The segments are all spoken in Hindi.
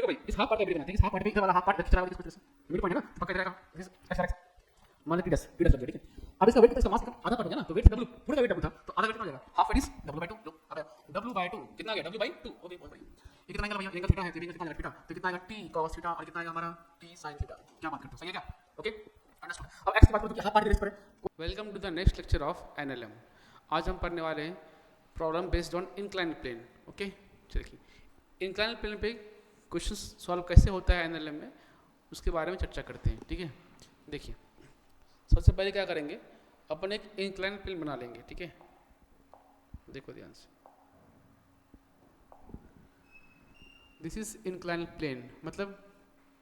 देखो भाई इस हाफ पार्ट का एबिलिटी बनाते हैं, इस हाफ पार्ट में इधर वाला हाफ पार्ट खींचा होगा किस तरह से मिड पॉइंट है ना, तो पक्का इधर आएगा दिस एक्स एक्स मान लो टी डस लग गया, ठीक है। अब इसका वेट कितना, इसका मास कितना, आधा पार्ट हो गया ना, तो वेट डब्ल्यू पूरा का वेट डब्ल्यू था, तो आधा वेट कितना हो जाएगा, हाफ वेट इज w/2 अब w/2 कितना आ गया w/2 ओ भाई ये कितना आएगा भैया, एंगल थीटा है, तो एंगल कितना आएगा थीटा, तो कितना आएगा t cos थीटा और कितना आएगा हमारा t sin थीटा। क्या बात करते हो, सही है क्या, ओके अंडरस्टूड। अब x की बात करो तो हाफ पार्ट के बेस पर। Welcome to the next lecture of NLM. आज हम पढ़ने वाले हैं problem based on incline plane. Okay चलिए इंक्लाइन प्लेन पे क्वेश्चन सॉल्व कैसे होता है एनएलएम में, उसके बारे में चर्चा करते हैं, ठीक है। देखिए सबसे पहले क्या करेंगे, अपन एक इंक्लाइन प्लेन बना लेंगे, ठीक है। देखो ध्यान से, दिस इज इंक्लाइन प्लेन, मतलब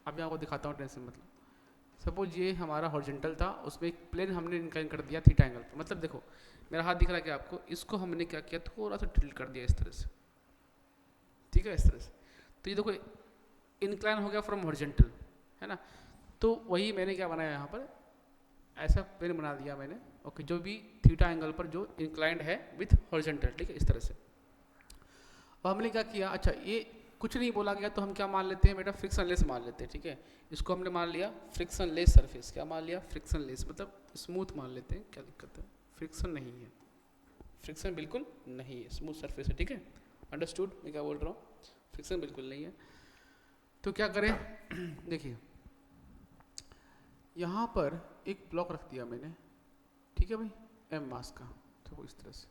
अब यहाँ को दिखाता हूँ टेंशन, मतलब सपोज ये हमारा हॉरिजॉन्टल था, उसमें एक प्लेन हमने इंक्लाइन कर दिया थीटा एंगल पर, मतलब देखो मेरा हाथ दिख रहा है कि आपको, इसको हमने क्या किया, थोड़ा सा टिल्ट कर दिया इस तरह से, ठीक है, इस तरह से। तो ये देखो इंक्लाइन हो गया फ्रॉम हॉरिजॉन्टल, है ना। तो वही मैंने क्या बनाया यहाँ पर, ऐसा प्लेन बना दिया मैंने, ओके, जो भी थीटा एंगल पर जो इंक्लाइंड है विथ हॉरिजॉन्टल, ठीक है, इस तरह से। अब हमने क्या किया, अच्छा ये कुछ नहीं बोला गया तो हम क्या मान लेते हैं बेटा, फ्रिक्शनलेस मान लेते हैं, ठीक है। इसको हमने मान लिया फ्रिक्शनलेस सरफेस, क्या मान लिया, फ्रिक्शनलेस, मतलब स्मूथ मान लेते हैं, क्या दिक्कत है, फ्रिक्शन नहीं है, फ्रिक्शन बिल्कुल नहीं है, स्मूथ सरफेस है, ठीक है, अंडरस्टूड मैं क्या बोल रहा हूँ, फ्रिक्शन बिल्कुल नहीं है। तो क्या करें देखिए यहाँ पर एक ब्लॉक रख दिया मैंने, ठीक है भाई, एम मास का, तो इस तरह से।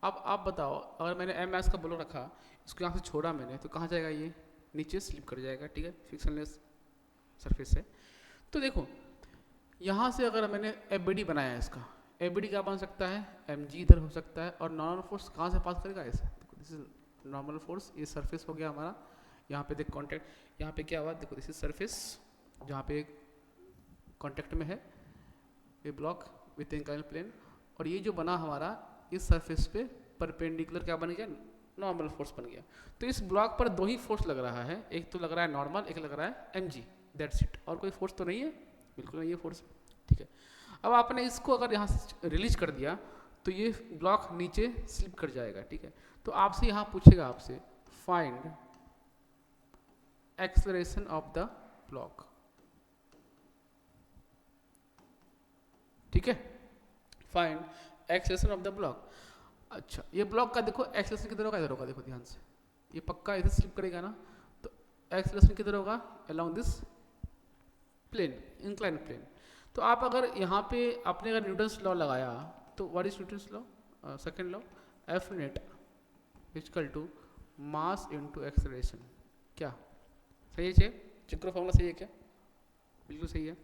अब आप बताओ, अगर मैंने एम मास का ब्लॉक रखा, इसको यहाँ से छोड़ा मैंने, तो कहाँ जाएगा, ये नीचे स्लिप कर जाएगा, ठीक है, फ्रिक्शनलेस सरफेस है। तो देखो यहाँ से अगर मैंने एफ बी डी बनाया है, इसका एफ बी डी क्या बन सकता है, एम जी इधर हो सकता है, और नॉर्मल फोर्स कहाँ से पास करेगा, ऐसे देखो, दिस इज नॉर्मल फोर्स, ये सरफेस हो गया हमारा, यहाँ पे देख कॉन्टैक्ट, यहाँ पे क्या हुआ, देखो दिस इज सरफेस जहाँ पे कॉन्टैक्ट में है ये ब्लॉक विथ इंक्लाइंड प्लेन, और ये जो बना हमारा इस सरफेस पे परपेंडिकुलर क्या बन गया, नॉर्मल फोर्स बन गया। तो इस ब्लॉक पर दो ही फोर्स लग रहा है, एक तो लग रहा है नॉर्मल, एक लग रहा है एम जी, दैट्स इट, और कोई फोर्स तो नहीं है, बिल्कुल नहीं है फोर्स, ठीक है। अब आपने इसको अगर यहाँ से रिलीज कर दिया तो ये ब्लॉक नीचे स्लिप कर जाएगा, ठीक है। तो आपसे यहाँ पूछेगा, आपसे find acceleration of the block, ठीक है, find acceleration of the block. अच्छा ये ब्लॉक का देखो एक्सेलरेशन किधर होगा, इधर होगा, देखो ध्यान से, ये पक्का इधर स्लिप करेगा ना, तो एक्सेलरेशन किधर होगा, along this plane, incline plane. तो आप अगर यहाँ पे आपने अगर न्यूटन्स लॉ लगाया, तो what is Newton's law, second law, F net equal to mass into acceleration, क्या सही है, चिक्रो फॉर्मूला सही है क्या, बिल्कुल सही है।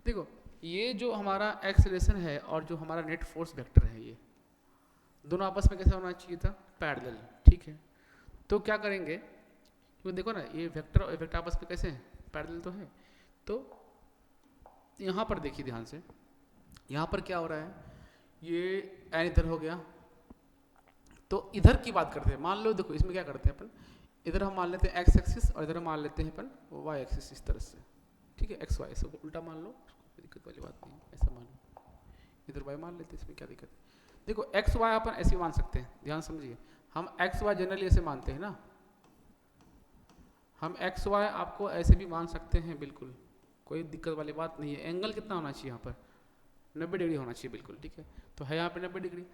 देखो ये जो हमारा एक्सेलरेशन है और जो हमारा नेट फोर्स वेक्टर है, ये दोनों आपस में कैसा होना चाहिए था, पैरेलल, ठीक है। तो क्या करेंगे, क्योंकि देखो ना ये वेक्टर और वेक्टर आपस में कैसे हैं, पैरेलल तो है। तो यहाँ पर देखिए ध्यान से, यहाँ पर क्या हो रहा है, ये एन इधर हो गया, तो इधर की बात करते हैं, मान लो देखो इसमें क्या करते हैं अपन, इधर हम मान लेते हैं एक्स एक्सिस और इधर हम मान लेते हैं अपन वाई एक्सिस, इस तरह से, ठीक है, एक्स वाई सब उल्टा मान लो, कोई दिक्कत वाली बात नहीं, ऐसा मान लो, इधर वाई मान लेते हैं, इसमें क्या दिक्कत है। देखो एक्स वाई अपन ऐसे मान सकते हैं, ध्यान समझिए, हम एक्स वाई जनरली ऐसे मानते हैं ना, हम एक्स वाई आपको ऐसे भी मान सकते हैं, बिल्कुल कोई दिक्कत वाली बात नहीं है। एंगल कितना होना चाहिए यहाँ पर, 90 डिग्री होना चाहिए, बिल्कुल ठीक है, तो है यहाँ पे 90 डिग्री।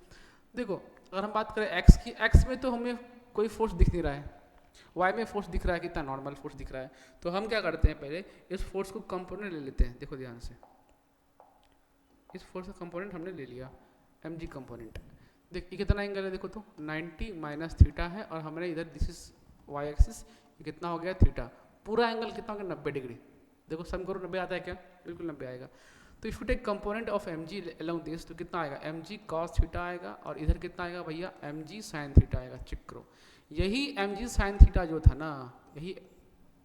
देखो अगर हम बात करें एक्स की, एक्स में तो हमें कोई फोर्स दिख नहीं रहा है, वाई में फोर्स दिख रहा है, कितना नॉर्मल फोर्स दिख रहा है। तो हम क्या करते हैं, पहले इस फोर्स को कंपोनेंट ले लेते हैं, देखो ध्यान से, इस फोर्स का कंपोनेंट हमने ले लिया, एम जी कंपोनेंट, देख ये कितना एंगल है, देखो तो 90 माइनस थीटा है, और हमने इधर दिस इज वाई एक्सिस, ये कितना हो गया थीटा, पूरा एंगल कितना हो गया 90 डिग्री। देखो सम करो 90 आता है क्या, बिल्कुल 90 आएगा। तो if you take component of M G along this, तो कितना आएगा, एम जी कॉस थीटा आएगा, और इधर कितना आएगा भैया, एम जी साइन थीटा आएगा। चेक करो, यही एम जी साइन थीटा जो था ना, यही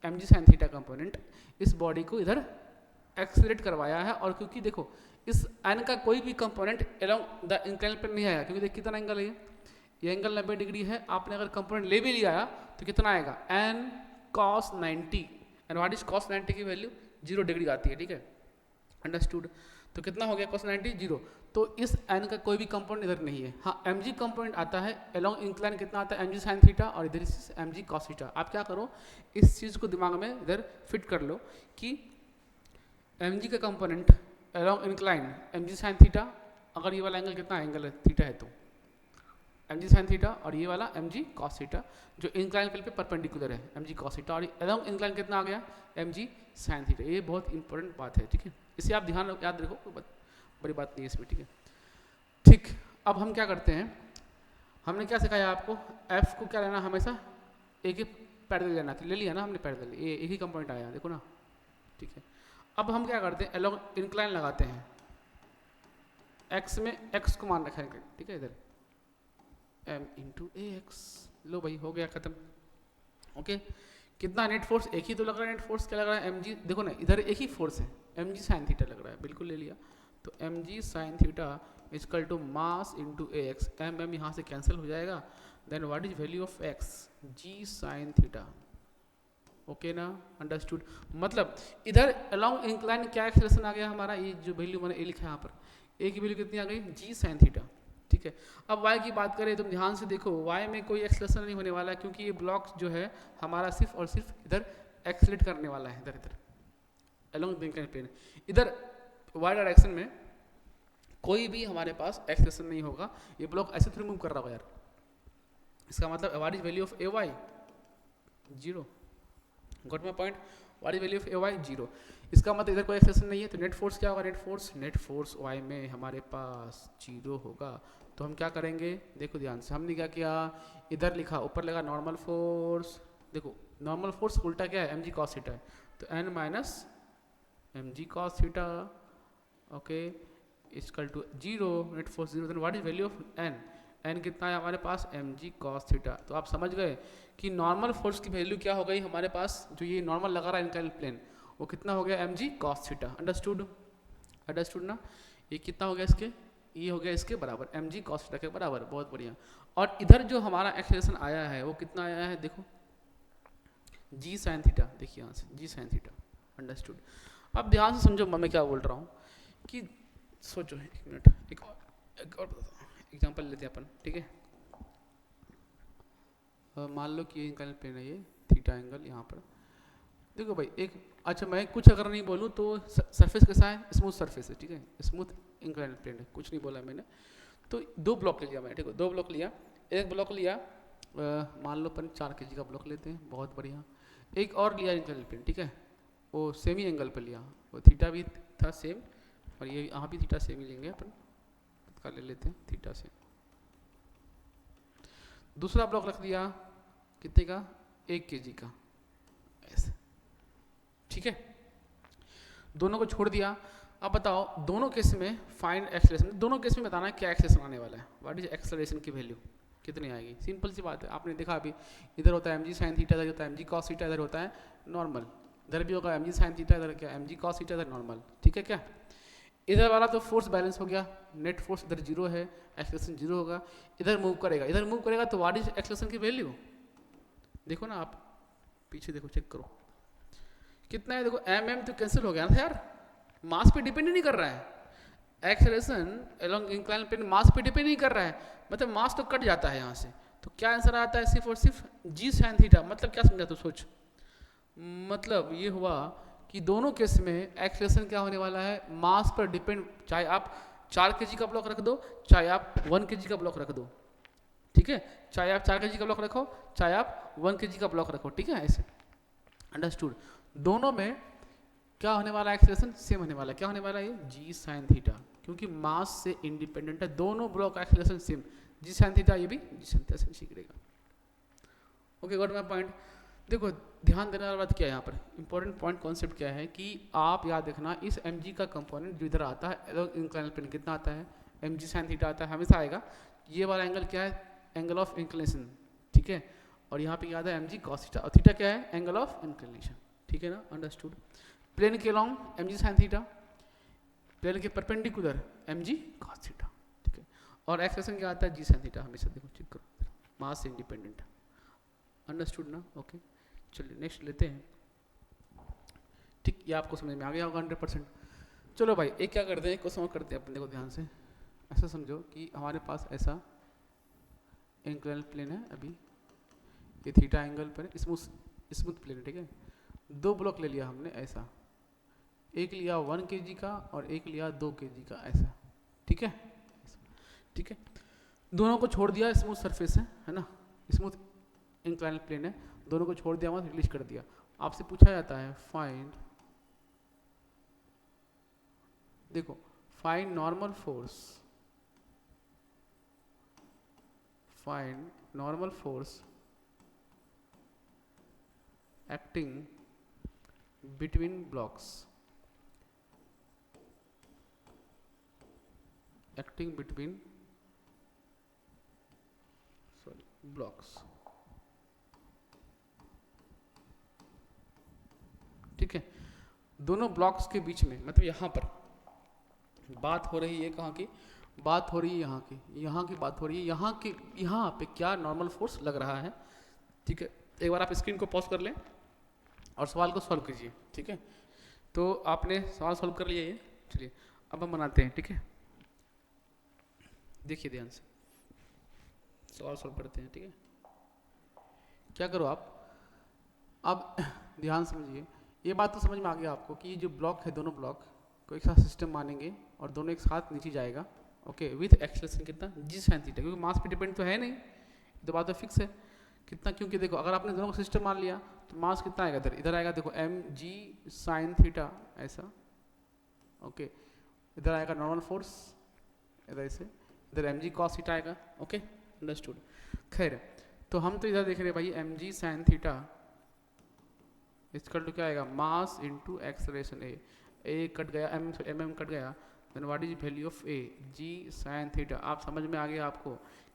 M G sine theta component इस बॉडी को इधर एक्सेलरेट करवाया है। और क्योंकि देखो इस एन का कोई भी component along the incline plane नहीं आएगा, क्योंकि देख कितना एंगल है, ये एंगल 90 डिग्री है, आपने अगर कंपोनेंट ले भी लिया तो कितना आएगा, N cos 90, and what is cos 90 की वैल्यू 0 डिग्री आती है, ठीक है, अंडरस्टूड। तो कितना हो गया cos 90 0। तो इस n का कोई भी कंपोनेंट इधर नहीं है। हाँ mg कंपोनेंट आता है, along इंक्लाइन कितना आता है mg sin थीटा, और इधर mg cos थीटा। आप क्या करो, इस चीज़ को दिमाग में इधर फिट कर लो कि mg का component along incline mg sin theta, अगर ये वाला एंगल कितना एंगल है थीटा है तो mg sin थीटा, और ये वाला mg cos थीटा जो इंक्लाइन प्लेन पे परपेंडिकुलर है mg cos थीटा, और along इंक्लाइन कितना आ गया mg sin थीटा। ये बहुत इंपॉर्टेंट बात है, ठीक है, इसे आप ध्यान याद रखो, कोई बड़ी बात नहीं है इसमें, ठीक है। ठीक, अब हम क्या करते हैं, हमने क्या सिखाया आपको, f को क्या लेना, हमेशा एक ही पैरेलल लेना, ले लिया ना हमने पैरेलल, ये एक ही कंपोनेंट आया, देखो ना, ठीक है। अब हम क्या करते हैं, along इंक्लाइन लगाते हैं, x में x को मान रखा है, ठीक है, इधर m इंटू ax, लो भाई हो गया खत्म। ओके, कितना नेट फोर्स, एक ही तो लग रहा है, नेट फोर्स क्या लग रहा है mg, देखो ना इधर एक ही फोर्स है mg sin थीटा लग रहा है, बिल्कुल ले लिया, तो mg sin theta equal to mass into ax, m यहाँ से कैंसिल हो जाएगा, then what is value of x, g sin theta. Okay ना, अंडरस्टूड। मतलब इधर along इंक्लाइन क्या एक्सेलरेशन आ गया हमारा, ये जो वैल्यू मैंने ये लिखा है यहाँ पर, a की वैल्यू कितनी आ गई, g sin थीटा, ठीक है। अब y की बात करें, तुम ध्यान से देखो, y में कोई एक्सेलरेशन नहीं होने वाला है, क्योंकि ये ब्लॉक जो है हमारा सिर्फ और सिर्फ इधर एक्सेलरेट करने वाला है, इधर इधर along the inclined plane, इधर y डायरेक्शन में कोई भी हमारे पास एक्सेलरेशन नहीं होगा, ये ब्लॉक ऐसे थोड़ी मूव कर रहा होगा यार, इसका मतलब what is value of ay 0, got my point, what is value of ay 0, इसका मतलब इधर कोई एक्सेलरेशन नहीं है, तो नेट फोर्स क्या होगा, नेट फोर्स y में हमारे पास 0 होगा। तो हम क्या करेंगे, देखो ध्यान से, हमने क्या किया, इधर लिखा, ऊपर लगा नॉर्मल फोर्स, देखो नॉर्मल फोर्स उल्टा क्या है mg cos थीटा है, तो n minus mg cos theta, okay, equal to 0, net force 0, then what is value of n कितना है हमारे पास mg cos थीटा। तो आप समझ गए कि नॉर्मल फोर्स की वैल्यू क्या हो गई हमारे पास, जो ये नॉर्मल लगा रहा है इंक्लाइन प्लेन, वो कितना हो गया mg cos theta, understood, understood ना, ये कितना हो गया इसके, ये हो गया इसके बराबर mg cos थीटा के बराबर, बहुत बढ़िया। और इधर जो हमारा एक्सेलरेशन आया है वो कितना आया है, देखो g sin थीटा, देखिए यहाँ से g sin थीटा, अंडरस्टूड। अब ध्यान से समझो मैं क्या बोल रहा हूँ, कि सोचो एक मिनट, एक और एग्जाम्पल लेते हैं अपन, ठीक है। मान लो कि ये इंक्लाइन प्लेन है, ये थीटा एंगल यहाँ पर, देखो भाई एक, अच्छा मैं कुछ अगर नहीं बोलूँ तो सरफेस कैसा है, स्मूथ सरफेस है, ठीक है, स्मूथ इंक्लाइन प्लेन है, कुछ नहीं बोला मैंने। तो दो ब्लॉक ले लिया मैं, ठीक है, दो ब्लॉक लिया, एक ब्लॉक लिया, मान लो अपन 4 kg का ब्लॉक लेते हैं, बहुत बढ़िया। एक और लिया इंक्लाइन प्लेन, ठीक है, वो सेम ही एंगल पर लिया, वो थीटा भी था सेम, और ये यहाँ भी थीटा सेम ही लेंगे अपन, का ले लेते हैं थीटा से। दूसरा ब्लॉक रख दिया, कितने का, 1 kg का, ऐसे, ठीक है, दोनों को छोड़ दिया। अब बताओ दोनों केस में फाइंड एक्सेलरेशन, दोनों केस में बताना है क्या एक्सेलरेशन आने वाला है, व्हाट इज एक्सेलरेशन की वैल्यू कितनी आएगी, सिंपल सी बात है, आपने देखा अभी, इधर होता है mg sin थीटा, इधर होता है mg cos थीटा, इधर होता है नॉर्मल, इधर भी होगा mg sin थीटा, इधर क्या mg cos थीटा, इधर नॉर्मल, ठीक है क्या। इधर वाला तो फोर्स बैलेंस हो गया, नेट फोर्स इधर 0 है, एक्सेलरेशन 0 होगा, इधर मूव करेगा, इधर मूव करेगा, तो व्हाट इज एक्सेलरेशन की वैल्यू, देखो ना आप पीछे देखो, चेक करो कितना है, देखो mm तो कैंसिल हो गया ना यार, मास पे डिपेंड नहीं कर रहा है, एक्सेलरेशन अलोंग इंक्लाइन प्लेन मास पे डिपेंड नहीं कर रहा है, मतलब मास तो कट जाता है यहाँ से, तो क्या आंसर आता है, सिर्फ और सिर्फ g sin थीटा। मतलब क्या समझा तो सोच, मतलब ये हुआ कि दोनों केस में एक्सेलरेशन क्या होने वाला है, मास पर डिपेंड, चाहे आप 4 kg का ब्लॉक रख दो, चाहे आप 1 kg का ब्लॉक रख दो, ठीक है, चाहे आप 4 kg का ब्लॉक रखो, चाहे आप 1 kg का ब्लॉक रखो, ठीक है, ऐसे, अंडरस्टूड। दोनों में क्या होने वाला है, एक्सेलरेशन सेम होने वाला है, क्या होने वाला है, g sin थीटा, क्योंकि मास से इंडिपेंडेंट है, दोनों block acceleration same, g sin theta, ये भी g sin थीटा से नीचे गिरेगा। Okay, got my point. देखो ध्यान देने वाली बात क्या है यहाँ पर, इंपॉर्टेंट पॉइंट कॉन्सेप्ट क्या है कि आप याद रखना, इस mg का कंपोनेंट जो इधर आता है इंक्लाइन प्लेन कितना आता है, mg sin थीटा आता है, हमेशा आएगा। ये वाला एंगल क्या है, एंगल ऑफ इंक्लिनेशन, ठीक है, और यहाँ पे याद है mg cos थीटा, और थीटा क्या है, एंगल ऑफ इंक्लिनेशन, ठीक है ना, अंडरस्टूड। प्लेन के along mg sin theta, plane के परपेंडिकुलर mg cos थीटा, ठीक है, और एक्सेलरेशन क्या आता है, g sin थीटा, हमेशा देखो चेक करो, मास से इंडिपेंडेंट, अंडरस्टूड ना। ओके, चलिए नेक्स्ट लेते हैं, ठीक, ये आपको समझ में आ गया होगा 100%। चलो भाई एक क्या करते हैं, एक को समझ करते हैं अपने को ध्यान से। ऐसा समझो कि हमारे पास ऐसा इंक्लाइंड प्लेन है, अभी ये थीटा एंगल पर स्मूथ प्लेन है, ठीक है। दो ब्लॉक ले लिया हमने ऐसा, एक लिया 1 kg का और एक लिया 2 kg का ऐसा, ठीक है। ठीक है, दोनों को छोड़ दिया, स्मूथ सरफेस है ना, स्मूथ इंक्लाइंड प्लेन है, दोनों को छोड़ दिया, वहाँ रिलीज कर दिया। आपसे पूछा जाता है फाइंड, देखो find normal force, find normal force acting between blocks, acting between blocks, ठीक है। दोनों ब्लॉक्स के बीच में, मतलब यहाँ पर बात हो रही है, कहाँ की बात हो रही है, यहाँ की, यहाँ की बात हो रही है, यहाँ की, यहाँ पे क्या नॉर्मल फोर्स लग रहा है, ठीक है। एक बार आप स्क्रीन को पॉज कर लें और सवाल को सॉल्व कीजिए, ठीक है। तो आपने सवाल सॉल्व कर लिया ये, चलिए अब हम बनाते हैं, ठीक है। देखिए ध्यान से, सवाल सॉल्व करते हैं, ठीक है। क्या करो आप, अब ध्यान समझिए, ये बात तो समझ में आ गया आपको कि ये जो ब्लॉक है, दोनों ब्लॉक को एक साथ सिस्टम मानेंगे और दोनों एक साथ नीचे जाएगा, ओके, विथ एक्सेलरेशन कितना जी साइन थीटा, क्योंकि मास पे डिपेंड तो है नहीं, तो बात तो फिक्स है कितना, क्योंकि देखो अगर आपने दोनों को सिस्टम मान लिया तो मास कितना आएगा, इधर इधर आएगा, देखो एम जी साइन थीटा ऐसा, ओके, इधर आएगा नॉर्मल फोर्स, इधर से इधर एम जी कॉस थीटा आएगा, ओके, अंडरस्टूड। खैर, तो हम तो इधर देख रहे हैं भाई एम जी साइन थीटा इसका क्या आएगा, mass into acceleration, A cut गया, एम कट गया, then what is value of A G sine theta. आप समझ में आ गया आपको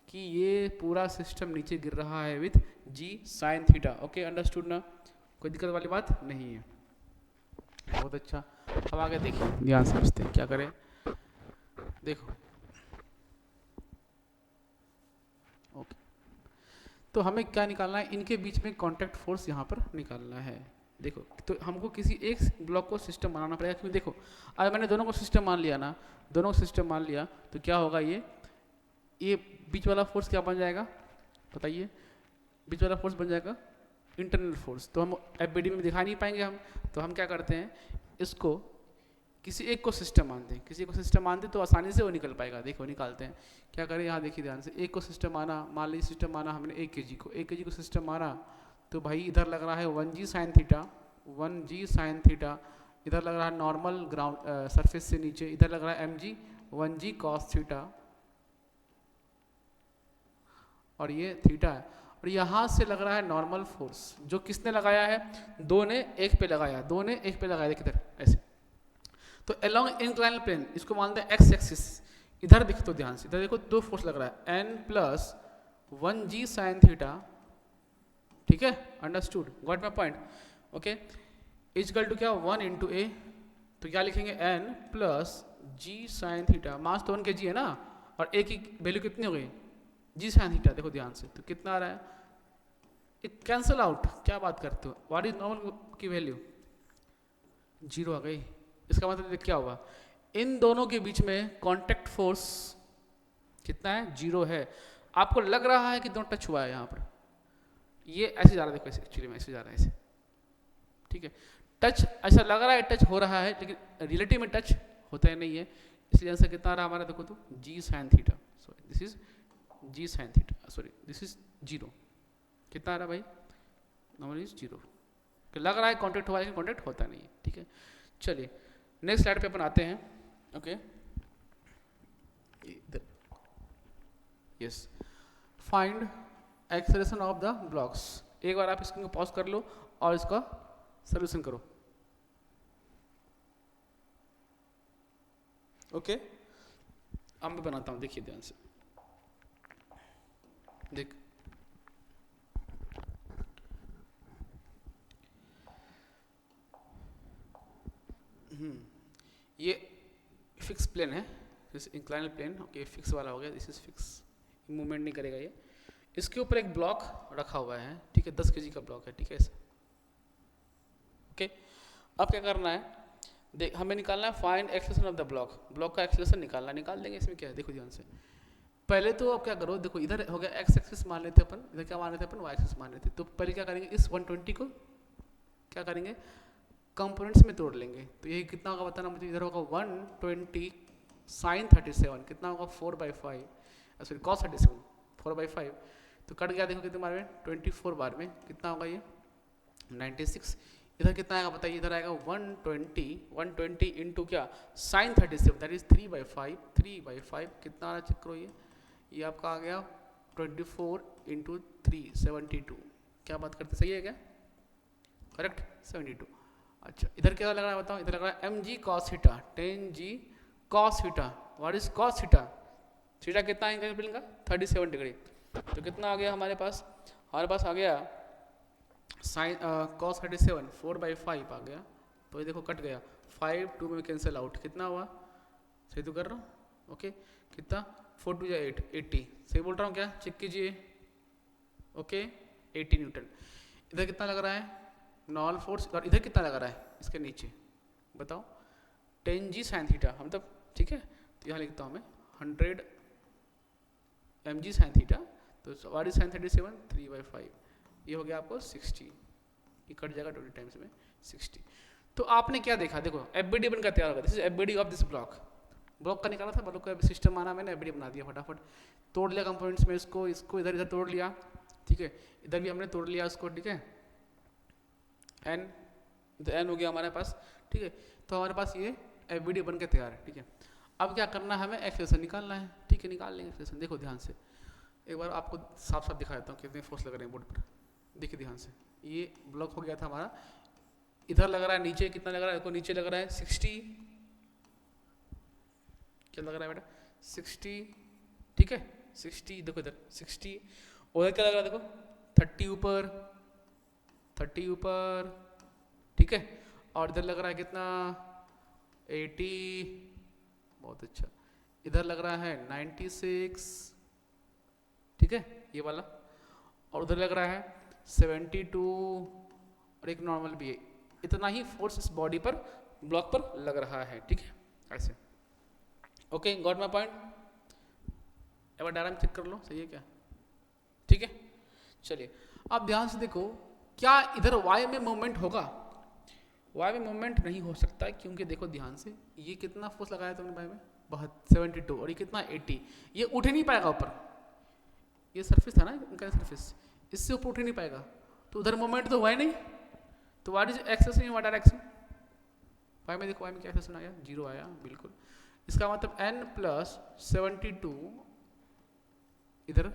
कि ये पूरा सिस्टम नीचे गिर रहा है with G sine theta, okay, understood ना, कोई दिक्कत वाली बात नहीं है, बहुत अच्छा। अब आगे देखिए, ध्यान समझते हैं क्या करें, देखो ओके, तो हमें क्या निकालना है, इनके बीच में कॉन्टैक्ट फोर्स यहाँ पर निकालना है। देखो तो हमको किसी एक ब्लॉक को सिस्टम बनाना पड़ेगा, क्योंकि देखो अगर मैंने दोनों को सिस्टम मान लिया ना, दोनों को सिस्टम मान लिया तो क्या होगा, ये बीच वाला फोर्स क्या बन जाएगा बताइए, बीच वाला फोर्स बन जाएगा इंटरनल फोर्स, तो हम एफबीडी में दिखा नहीं पाएंगे हम, तो हम क्या करते हैं, इसको किसी एक को सिस्टम मानते हैं, किसी को सिस्टम मानते तो आसानी से वो निकल पाएगा। देखो निकालते हैं, क्या करें, यहाँ देखिए ध्यान से, एक को सिस्टम माना, मान लीजिए सिस्टम माना हमने 1 kg को सिस्टम माना, तो भाई इधर लग रहा है 1g sine theta, 1g sine theta, इधर लग रहा है नॉर्मल ग्राउंड सरफेस से नीचे, इधर लग रहा है mg 1g कॉस थीटा, और ये थीटा है, और यहाँ से लग रहा है नॉर्मल फोर्स, जो किसने लगाया है, दो ने एक पे लगाया, दो ने एक पे लगाया, देखिए इधर ऐसे, तो अलोंग इंक्लाइंड प्लेन इसको मानते हैं एक्स एक्सिस, इधर देखो तो ध्यान से, इधर देखो दो फोर्स लग रहा है, n plus 1g sign theta, ठीक है, understood, got my point, okay, equal to क्या 1 इंटू ए, तो क्या लिखेंगे n plus g sine theta, mass तो 1 kg है ना, और ए की वैल्यू कितनी हो गई जी साइन थीटा, देखो ध्यान से, तो कितना आ रहा है, एक कैंसल आउट, क्या बात करते हो, व्हाट इज नॉर्मल की वैल्यू 0 आ गई, इसका मतलब क्या हुआ, इन दोनों के बीच में कांटेक्ट फोर्स कितना है, 0 है। आपको लग रहा है कि दोनों टच हुआ है, यहाँ पर ये ऐसे जा रहा है, देखो ऐसे, एक्चुअली में ऐसे जा रहा है ऐसे, ठीक है, टच ऐसा लग रहा है टच हो रहा है, लेकिन रिलेटिव में टच होता है नहीं है, इसलिए आंसर कितना आ रहा है हमारा, देखो तो g sine theta, sorry this is g sine theta, sorry this is 0, कितना आ रहा है भाई, नॉर्मल इज 0, लग रहा है कॉन्टेक्ट हुआ है, लेकिन कॉन्टेक्ट होता नहीं है, ठीक है। चलिए नेक्स्ट स्लाइड पे अपन आते हैं, okay, yes, find acceleration of the blocks, एक बार आप इसको पॉज कर लो और इसका सॉल्यूशन करो, ओके, अब मैं बनाता हूं, देखिए ध्यान से, देख ये फिक्स प्लेन है, इंक्लाइनल प्लेन, ओके, फिक्स वाला हो गया, दिस इज फिक्स, मूवमेंट नहीं करेगा ये, इसके ऊपर एक ब्लॉक रखा हुआ है, ठीक है, 10 kg का ब्लॉक है, ठीक है, ओके। अब क्या करना है, देख हमें निकालना है find acceleration of the block, block का एक्सेलेरेशन निकालना, निकाल देंगे। इसमें क्या है देखो ध्यान से, पहले तो अब क्या करो, देखो इधर हो गया एक्स एक्सिस मान लेते अपन, इधर क्या मान लेते अपन, वाई एक्सिस मान लेते। तो पहले क्या करेंगे, इस 120 को क्या करेंगे, कंपोनेंट्स में तोड़ लेंगे। तो ये कितना होगा बताना मुझे, इधर होगा 120 साइन 37, कितना होगा 4/5, सॉरी कॉस 37, 4/5। तो कट गया, देखो कितने बार में, 24 बार में, कितना होगा ये 96। इधर कितना आएगा बताइए, इधर आएगा 120 इंटू क्या, साइन 37, दैट इज 3/5, 3/5 कितना आ रहा चेक करो, ये आपका आ गया 24 इंटू 3 72। क्या बात करते, सही है क्या, करेक्ट 72। अच्छा इधर क्या लग रहा है बताओ, इधर लग रहा है mg cos theta, 10g cos theta. What is cos theta, theta कितना एंगल मिलेगा 37 डिग्री। तो कितना आ गया हमारे पास आ गया साइन cos 37 4/5 आ गया। तो ये देखो कट गया, 5 2 में कैंसिल आउट, कितना हुआ, सही तो कर रहा हूँ, ओके कितना 4 2 8 80, सही बोल रहा हूँ क्या, चेक कीजिए, ओके 80 न्यूटन। इधर कितना लग रहा है नॉल फोर्स, और इधर कितना लग रहा है इसके नीचे बताओ, 10g साइन थीटा, हम तब ठीक है। तो यहाँ लिखता हूँ मैं 100 mg साइन थीटा। तो व्हाट इज साइन 37, 3/5, ये हो गया आपको 60, ये कट जाएगा 20 टाइम्स में 60। तो आपने क्या देखा, देखो एफबीडी बनकर तैयार होगा, this is FBD of this block, block का निकाला था, ब्लॉक का सिस्टम आना, मैंने एफबीडी बना दिया फटाफट, तोड़ लिया कंपोनेंट्स में, इसको इधर तोड़ लिया, ठीक है, इधर भी हमने तोड़ लिया इसको, ठीक है, एन तो एन हो गया हमारे पास, ठीक है। तो हमारे पास ये एफबीडी बन के तैयार है, ठीक है। अब क्या करना है, हमें एक्सेलेरेशन निकालना है, ठीक है, निकाल लेंगे एक्सेलेरेशन। देखो ध्यान से, एक बार आपको साफ साफ दिखा देता हूँ कितने फोर्स लग रहे हैं बोर्ड पर, देखिए ध्यान से। ये ब्लॉक हो गया था हमारा, इधर लग रहा है नीचे, कितना लग रहा है, देखो नीचे लग रहा है 60, क्या लग रहा है बेटा 60, ठीक है 60, देखो इधर 60, उधर क्या लग रहा है देखो 30 ऊपर, 30 ऊपर, ठीक है, और इधर लग रहा है कितना 80, बहुत अच्छा, इधर लग रहा है 96, ठीक है ये वाला, और उधर लग रहा है 72, और एक नॉर्मल भी है। इतना ही फोर्स इस बॉडी पर, ब्लॉक पर लग रहा है, ठीक है ऐसे, ओके गॉट माय पॉइंट। एक बार डायग्राम चेक कर लो, सही है क्या, ठीक है। चलिए अब ध्यान से देखो, क्या इधर वाई में मूवमेंट होगा, वाई में मूवमेंट नहीं हो सकता, क्योंकि देखो ध्यान से, ये कितना फोर्स लगाया तुमने वाई में, बहुत 72, और ये कितना 80, ये उठ ही नहीं पाएगा ऊपर, ये सरफेस था ना इनका सरफेस, इससे ऊपर उठ ही नहीं पाएगा, तो उधर मूवमेंट तो हुआ ही नहीं। तो what is acceleration in what direction, Y में देखो, वाई में क्या एक्सेलेरेशन आया, 0 आया बिल्कुल। इसका मतलब n प्लस 72 इधर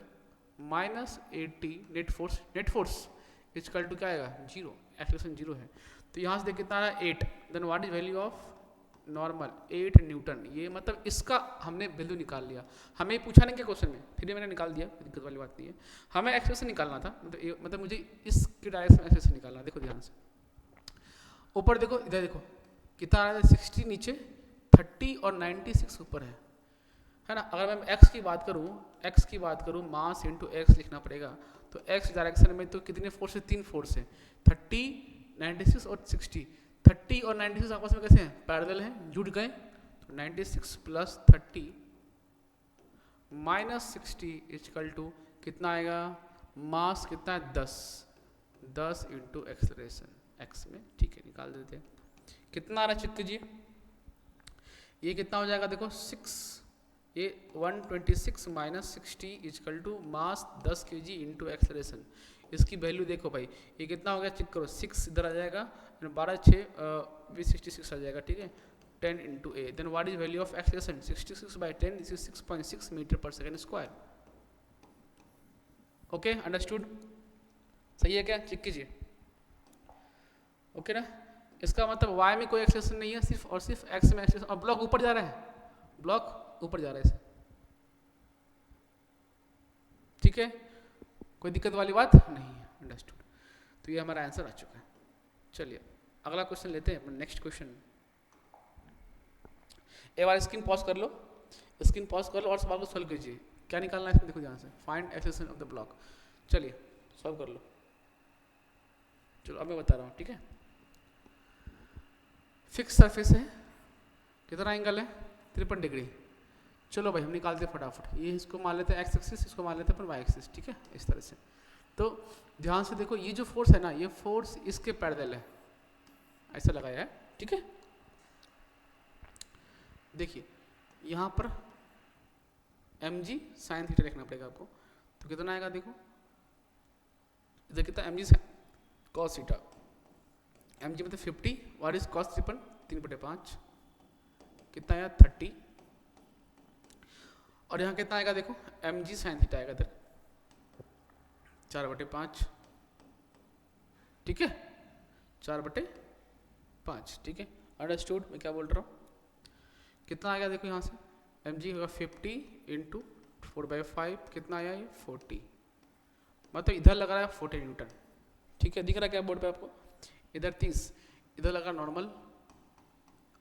minus 80 net force equal to क्या आएगा 0, एक्सेलेरेशन 0 है। तो यहाँ से देख कितना आ रहा है 8, then what is value of normal 8 newton, ये मतलब इसका हमने वैल्यू निकाल लिया। हमें पूछा नहीं क्या क्वेश्चन में, फिर मैंने निकाल दिया, दिक्कत वाली बात नहीं है। हमें एक्सेलेरेशन निकालना था, मतलब मुझे इसकी डायरेक्शन में एक्सेलेरेशन निकालना, देखो ध्यान से, ऊपर देखो, इधर देखो कितना आ रहा है 60 नीचे, 30 और 96 ऊपर है ना। अगर मैं एक्स की बात करूँ, मास इंटू एक्स लिखना पड़ेगा। तो एक्स डायरेक्शन में तो कितने फोर्स है, 3 फोर्स है, 30 96 और 60। 30 और 96 आपस में कैसे हैं, पैरेलल हैं, जुड़ गए। तो 96 प्लस 30 माइनस 60 इक्वल टू कितना आएगा, मास कितना है 10 इंटू एक्सेलरेशन एक्स में, ठीक है निकाल देते हैं। कितना आ रहा है चेक कीजिए, ये कितना हो जाएगा देखो 6, ये 126 minus 60 equal to mass 10 kg into acceleration. इसकी वैल्यू देखो भाई, ये कितना हो गया चेक करो, 6 इधर आ जाएगा, 12 6 66 आ जाएगा, ठीक है 10 into A. Then what is value of acceleration 66/10, this is 6.6 metre per second square. Okay understood, सही है क्या, चेक कीजिए, ओके ना। इसका मतलब y में कोई एक्सेलरेशन नहीं है, सिर्फ और सिर्फ x में एक्सेलरेशन, और ब्लॉक ऊपर जा रहा है, ब्लॉक ऊपर जा रहा है इसे, ठीक है कोई दिक्कत वाली बात नहीं है, अंडरस्टूड। तो ये हमारा आंसर आ चुका है। चलिए अगला क्वेश्चन लेते हैं, नेक्स्ट क्वेश्चन। एक बार स्क्रीन पॉज कर लो, और सवाल को सॉल्व कीजिए। क्या निकालना है इसमें देखो ध्यान से, find acceleration of the block. चलिए सॉल्व कर लो, चलो अब मैं बता रहा हूँ, ठीक है। फिक्स सरफेस है, कितना एंगल है 53 डिग्री। चलो भाई हम निकालते हैं फटाफट, ये इसको मान लेते हैं एक्स एक्सिस, इसको मान लेते हैं अपन वाई एक्सिस, ठीक है इस तरह से। तो ध्यान से देखो ये जो फोर्स है ना, ये फोर्स इसके पैरेलल है, ऐसा लगाया है, ठीक है। देखिए यहाँ पर mg साइन थीटा लिखना पड़ेगा आपको, तो कितना आएगा देखो, इधर कितना mg कॉस थीटा, mg मतलब 50, व्हाट इज कॉस 3/5 कितना आया 30, और यहाँ कितना आएगा देखो mg साइन थीटा आएगा इधर 4/5, ठीक है 4/5, ठीक है अंडरस्टूड। मैं क्या बोल रहा हूँ, कितना आएगा देखो यहाँ से mg होगा 50 इंटू 4/5, कितना आया ये 40, मतलब इधर लगा रहा है 40 न्यूटन, ठीक है दिख रहा है क्या बोर्ड पे आपको, इधर 30, इधर लगा नॉर्मल,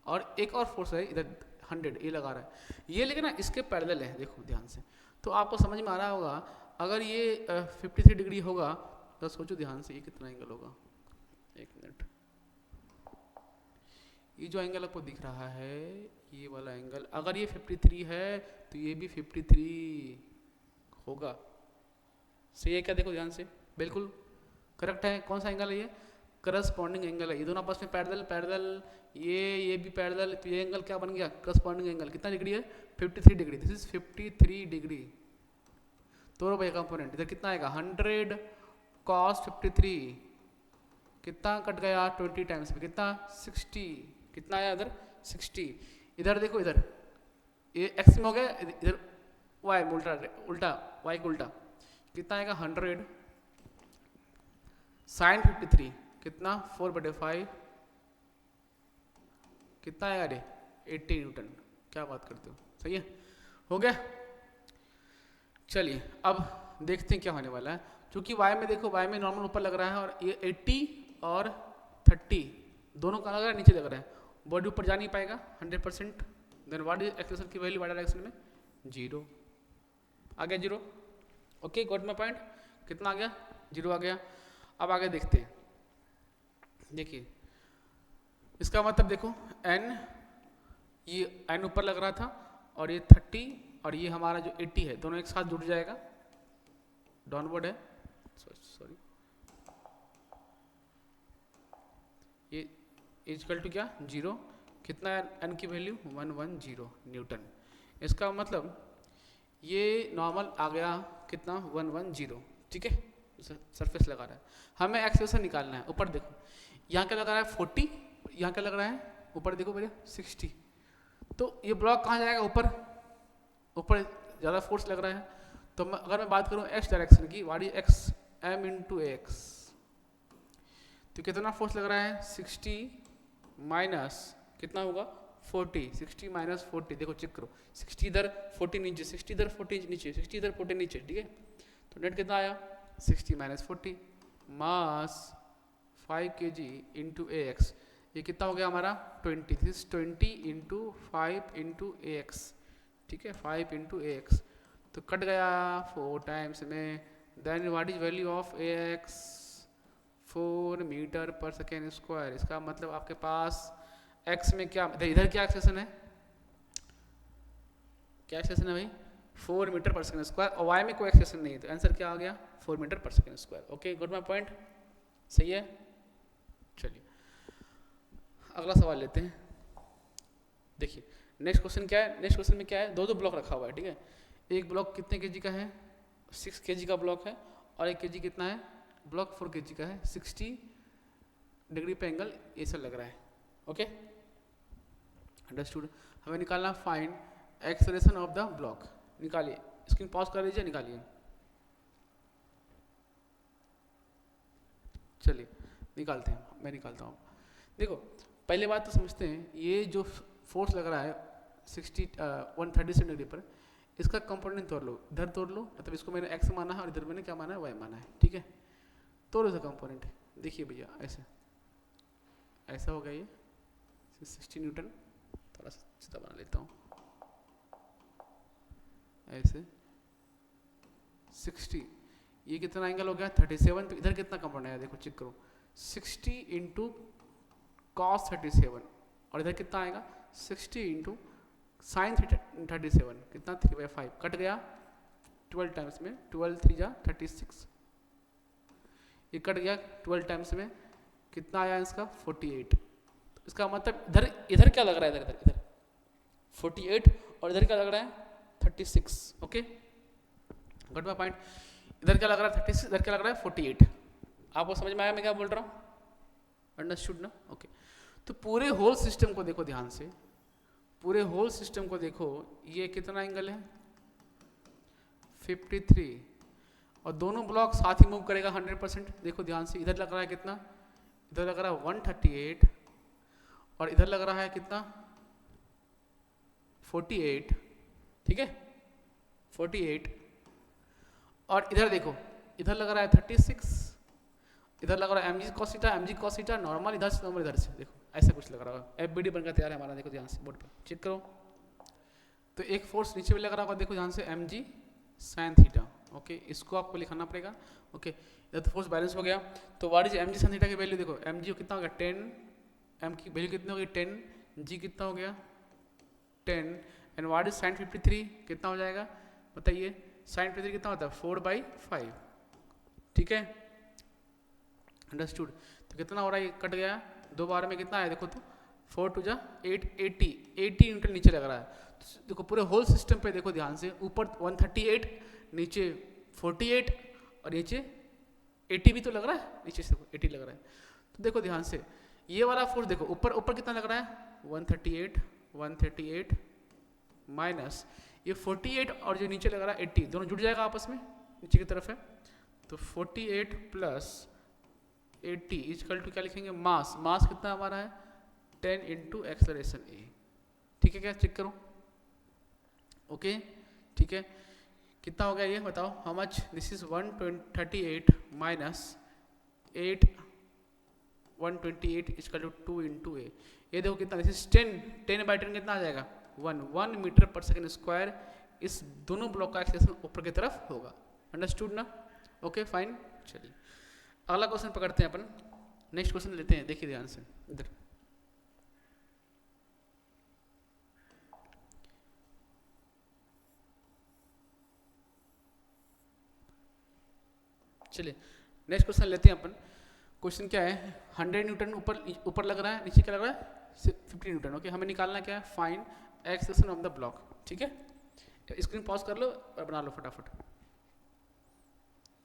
और एक और फोर्स है इधर 100 ये लगा रहा है, ये लेकिन ना इसके पैरेलल है, देखो ध्यान से, तो आपको समझ में आ रहा होगा। अगर ये 53 डिग्री होगा तो सोचो ध्यान से ये कितना एंगल होगा, एक मिनट, ये जो एंगल आपको दिख रहा है ये वाला एंगल, अगर ये 53 है तो ये भी 53 होगा, सही है क्या, देखो ध्यान से बिल्कुल करेक्ट है। कौन सा एंगल है ये, करस्पॉन्डिंग एंगल है, ये दोनों आपस में पैरेलल पैरेलल, ये भी पैरेलल, तो ये एंगल क्या बन गया करस्पॉन्डिंग एंगल, कितना डिग्री है 53 डिग्री, दिस इज 53 डिग्री। तो भाई कंपोनेंट इधर कितना आएगा 100 cos 53, कितना कट गया 20 टाइम्स में, कितना 60, कितना आया इधर 60, इधर देखो इधर ये एक्स में हो गया, इधर वाई उल्टा उल्टा वाई को उल्टा, कितना आएगा 100 साइन 53, कितना 4/5, कितना आएगा रे 80 न्यूटन, क्या बात करते हो, सही है हो गया। चलिए अब देखते हैं क्या होने वाला है, क्योंकि वाई में देखो वाई में नॉर्मल ऊपर लग रहा है और ये 80 और 30 दोनों का लग रहा है नीचे लग रहा है, बॉडी ऊपर जा नहीं पाएगा 100%, देन व्हाट इज एक्सेलरेशन की वैल्यू वाई डायरेक्शन में 0 आ गया 0, ओके गॉट माय पॉइंट, कितना आ गया 0 आ गया। अब आगे देखते हैं, देखिए इसका मतलब देखो n, ये n ऊपर लग रहा था और ये 30 और ये हमारा जो 80 है दोनों एक साथ जुड़ जाएगा, डाउनवर्ड है सॉरी, ये इक्वल टू क्या 0, कितना है n की वैल्यू 110 न्यूटन, इसका मतलब ये नॉर्मल आ गया कितना 110, ठीक है सरफेस लगा रहा है, हमें एक्सेलरेशन निकालना है। ऊपर देखो यहाँ क्या लगा रहा है 40, यहाँ क्या लग रहा है ऊपर देखो भैया 60, तो ये ब्लॉक कहाँ जाएगा ऊपर, ऊपर ज़्यादा फोर्स लग रहा है, तो अगर मैं बात करूँ एक्स डायरेक्शन की, what is x m into x, तो कितना फोर्स लग रहा है 60 माइनस कितना होगा 40, 60 माइनस 40, देखो चेक करो 60 इधर 40 नीचे, 60 इधर 40 नीचे, 60 इधर 40 नीचे, ठीक है तो नेट कितना आया 60 माइनस 40, मास 5 kg इंटू ax, ये कितना हो गया हमारा 20, दिस 20 इंटू 5 इंटू ax, ठीक है 5 इंटू ax, तो कट गया 4 टाइम्स में, then what is value of ax 4 metre per second square, इसका मतलब आपके पास x में क्या, इधर क्या एक्सेशन है, क्या एक्सेशन है भाई 4 मीटर पर सेकेंड स्क्वायर, और y में कोई एक्सेशन नहीं है, तो आंसर क्या आ गया 4 metre per second square, okay good my point, सही है। चलिए अगला सवाल लेते हैं, देखिए नेक्स्ट क्वेश्चन क्या है, नेक्स्ट क्वेश्चन में क्या है, दो ब्लॉक रखा हुआ है, ठीक है एक ब्लॉक कितने केजी का है 6 kg का ब्लॉक है, और एक केजी कितना है ब्लॉक 4 kg का है, 60 डिग्री पे एंगल ऐसा लग रहा है, ओके अंडरस्टूड। हमें निकालना find acceleration of the block, निकालिए स्क्रीन पॉज कर लीजिए, निकालिए, चलिए निकालते हैं, मैं निकालता हूँ। देखो पहले बात तो समझते हैं, ये जो फोर्स लग रहा है 137 डिग्री पर, इसका कंपोनेंट तोड़ लो, इधर तोड़ लो, मतलब इसको मैंने x माना है और इधर मैंने क्या माना है y माना है, ठीक है तोड़ो इसका कंपोनेंट, देखिए भैया ऐसे ऐसा होगा ये 60 न्यूटन, थोड़ा सा सीधा बना लेता हूँ ऐसे 60, ये कितना एंगल हो गया 37, तो इधर कितना कंपोनेंट है देखो चेक करो 60 इंटू cos 37, और इधर कितना आएगा 60 इंटू साइन 37 कितना 3/5 कट गया 12 टाइम्स में 12 3 जा 36 ये कट गया 12 टाइम्स में कितना आया इसका 48। तो इसका मतलब इधर इधर क्या लग रहा है इधर इधर 48 और इधर क्या लग रहा है 36। Okay got my point. इधर क्या लग रहा है 36 इधर क्या लग रहा है 48। आपको समझ में आया मैं क्या बोल रहा हूँ? अंडरस्टूड ना? ओके तो पूरे होल सिस्टम को देखो ध्यान से, पूरे होल सिस्टम को देखो, ये कितना एंगल है 53 और दोनों ब्लॉक साथ ही मूव करेगा 100%। देखो ध्यान से, इधर लग रहा है कितना, इधर लग रहा है 138 और इधर लग रहा है कितना 48, ठीक है 48 और इधर देखो इधर लग रहा है 36, इधर लग रहा है mg cos थीटा नॉर्मल इधर से नॉर्मल इधर से, देखो ऐसा कुछ लग रहा होगा। एफबीडी बनकर तैयार है हमारा, देखो ध्यान से बोर्ड पे चेक करो। तो एक फोर्स नीचे भी लग रहा होगा, देखो ध्यान से mg sin थीटा। ओके इसको आपको लिखना पड़ेगा। ओके इधर तो फोर्स बैलेंस हो गया, तो what is mg sin theta की वैल्यू देखो, mg कितना हो गया 10, m की वैल्यू कितनी हो गई 10, g कितना हो गया 10 एंड व्हाट इज sin 53 कितना हो जाएगा बताइए, sin 53 कितना होता है 4/5, ठीक है अंडरस्टूड। तो कितना हो रहा है, ये कट गया दो बार में कितना आया देखो तो 4 2 जा 8 80 न्यूटन नीचे लग रहा है। तो देखो पूरे होल सिस्टम पे देखो ध्यान से, ऊपर 138 नीचे 48 और नीचे 80 भी तो लग रहा है, नीचे से 80 लग रहा है। तो देखो ध्यान से ये वाला फोर्स देखो ऊपर ऊपर कितना लग रहा है 138 माइनस ये 48 और जो नीचे लग रहा है 80 दोनों जुड़ जाएगा आपस में नीचे की तरफ है। तो 48 प्लस 80 इजकल टू क्या लिखेंगे मास, मास कितना हमारा है 10 इंटू एक्सलरेशन ए, ठीक है क्या चेक करो। ओके ठीक है कितना हो गया ये बताओ, how much this is 138 minus 8 128 equal to 2 into a, ये देखो कितना दिस इज 10/10 कितना आ जाएगा 1 मीटर पर सेकेंड स्क्वायर। इस दोनों ब्लॉक का एक्सेलेरेशन ऊपर की तरफ होगा, अंडरस्टूड ना? ओके फाइन चलिए अगला क्वेश्चन पकड़ते हैं अपन, नेक्स्ट क्वेश्चन लेते हैं, देखिए ध्यान से इधर। चलिए नेक्स्ट क्वेश्चन लेते हैं अपन। क्वेश्चन क्या है 100 न्यूटन ऊपर लग रहा है, नीचे क्या लग रहा है 50 न्यूटन। ओके हमें निकालना क्या है find acceleration of the block, ठीक है स्क्रीन पॉज कर लो और बना लो फटाफट।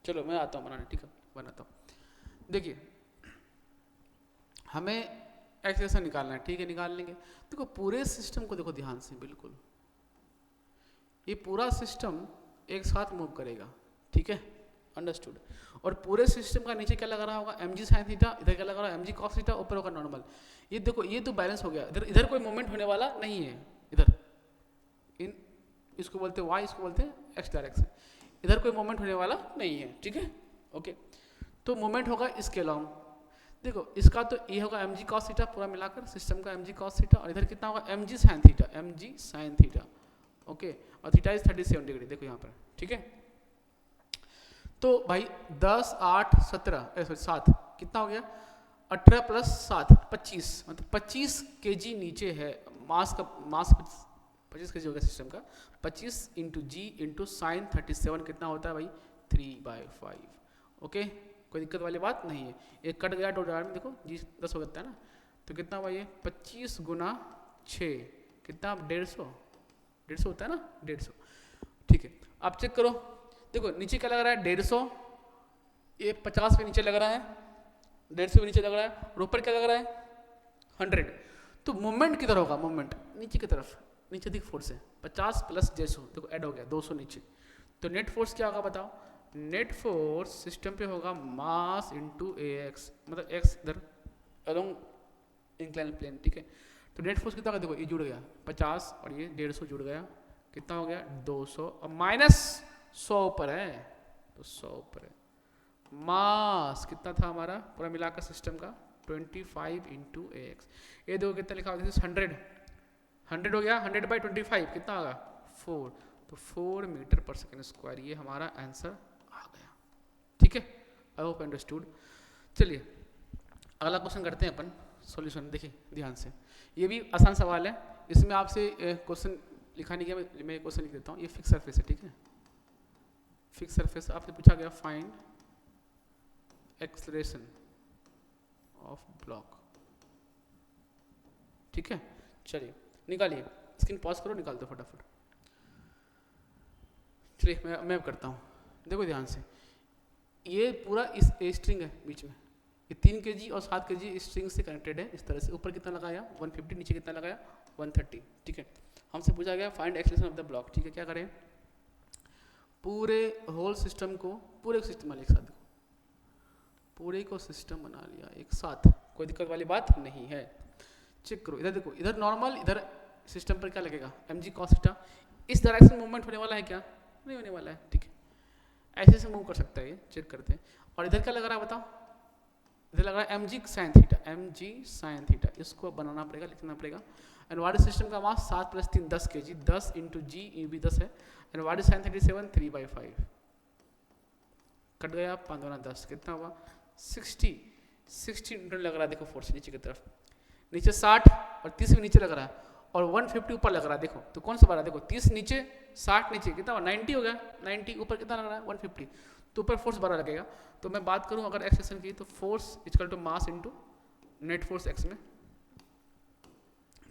चलो मैं आता हूँ बनाने, ठीक है बनाता हूँ। देखिए हमें एक्सेलेरेशन निकालना है, ठीक है निकाल लेंगे। देखो पूरे सिस्टम को देखो ध्यान से, बिल्कुल ये पूरा सिस्टम एक साथ मूव करेगा, ठीक है अंडरस्टूड। और पूरे सिस्टम का नीचे क्या लगा रहा होगा mg sin थीटा, इधर क्या लगा रहा है mg cos थीटा, ऊपर होगा नॉर्मल। ये देखो ये तो बैलेंस हो गया, इधर कोई मूवमेंट होने वाला नहीं है, इधर इन इसको बोलते हैं y, इसको बोलते हैं x डायरेक्शन, इधर कोई मूवमेंट होने वाला नहीं है, ठीक है ओके। तो मूवमेंट होगा इसके अलाउंग, देखो इसका तो ये होगा mg cos थीटा पूरा मिलाकर सिस्टम का mg cos थीटा, और इधर कितना होगा mg sin थीटा ओके, और थीटा इज 37 डिग्री देखो यहाँ पर, ठीक है। तो भाई 10 8 17 7 कितना हो गया 18 प्लस 7 25, मतलब 25 kg नीचे है मास 25 kg हो गया सिस्टम का, 25 इंटू जी इंटू साइन 37 कितना होता है भाई 3/5। ओके कोई दिक्कत वाली बात नहीं है, एक कट गया टोटल में देखो जी 10 हो जाता है ना, तो कितना हुआ ये 25 गुना 6 कितना 150 होता है ना 150, ठीक है। आप चेक करो देखो नीचे क्या लग रहा है 150, ये 50 पे नीचे लग रहा है, 150 पे नीचे लग रहा है, और ऊपर क्या लग रहा है 100। तो मूवमेंट किधर होगा, मूवमेंट नीचे की तरफ, नीचे अधिक फोर्स है 50 प्लस 150 देखो ऐड हो गया 200 नीचे। तो नेट फोर्स क्या होगा बताओ, नेट फोर्स सिस्टम पे होगा मास इंटू ax, मतलब x इधर अलोंग इंक्लाइन प्लेन, ठीक है। तो नेट फोर्स कितना होगा देखो ये जुड़ गया 50 और ये 150 जुड़ गया, कितना हो गया 200 और माइनस 100 ऊपर है, तो 100 ऊपर है। मास कितना था हमारा पूरा मिलाकर सिस्टम का 25 इंटू ax, ये देखो कितना लिखा होगा 100 हो गया, 100/25 कितना होगा 4, तो 4 मीटर पर सेकेंड स्क्वायर, ये हमारा आंसर आ गया, ठीक है। I hope understood. चलिए अगला क्वेश्चन करते हैं अपन, सॉल्यूशन देखिए ध्यान से, ये भी आसान सवाल है, इसमें आपसे क्वेश्चन लिखा नहीं गया, मैं क्वेश्चन लिख देता हूँ। ये फिक्स सरफेस है, ठीक है, फिक्स सरफेस आपसे पूछा गया फाइंड एक्सेलरेशन ऑफ ब्लॉक, ठीक है। चलिए निकालिए, स्क्रीन पॉज करो, निकाल दो फटाफट। चलिए मैं अब करता हूँ, देखो ध्यान से, ये पूरा इस स्ट्रिंग है बीच में, ये 3 kg और 7 kg स्ट्रिंग से कनेक्टेड है इस तरह से। ऊपर कितना लगाया 150, नीचे कितना लगाया 130, ठीक है। हमसे पूछा गया find acceleration of the block, ठीक है। क्या करें, पूरे होल सिस्टम को, पूरे सिस्टम वाले एक साथ, पूरे को सिस्टम बना लिया एक साथ, कोई दिक्कत वाली बात नहीं है। चेक करो, इधर देखो, इधर नॉर्मल, इधर सिस्टम पर क्या लगेगा mg cos थीटा। इस डायरेक्शन मूवमेंट होने वाला है क्या, नहीं होने वाला है, ठीक है, ऐसे से मूव कर सकता है ये, चेक करते हैं। और इधर क्या लग रहा है बताओ, इधर लग रहा है mg sin theta, mg sin theta, इसको बनाना पड़ेगा, लिखना पड़ेगा। एंड वाट सिस्टम का मास 7 + 3 10 kg, 10 × g, ये भी 10 है। एंड वाट sin 37 3/5, कट गया 5 × 10, कितना हुआ 60 न्यूटन लग रहा है। देखो फोर्स नीचे की तरफ, नीचे 60 और 30 भी नीचे लग रहा है, और 150 ऊपर लग रहा है। देखो तो कौन सा बड़ा, देखो 30 नीचे 60 नीचे, कितना हुआ 90 हो गया, 90 ऊपर कितना लग रहा है 150, तो ऊपर फोर्स बड़ा लगेगा। तो मैं बात करूं अगर एक्सेलरेशन की, तो force equal to mass into net force X में,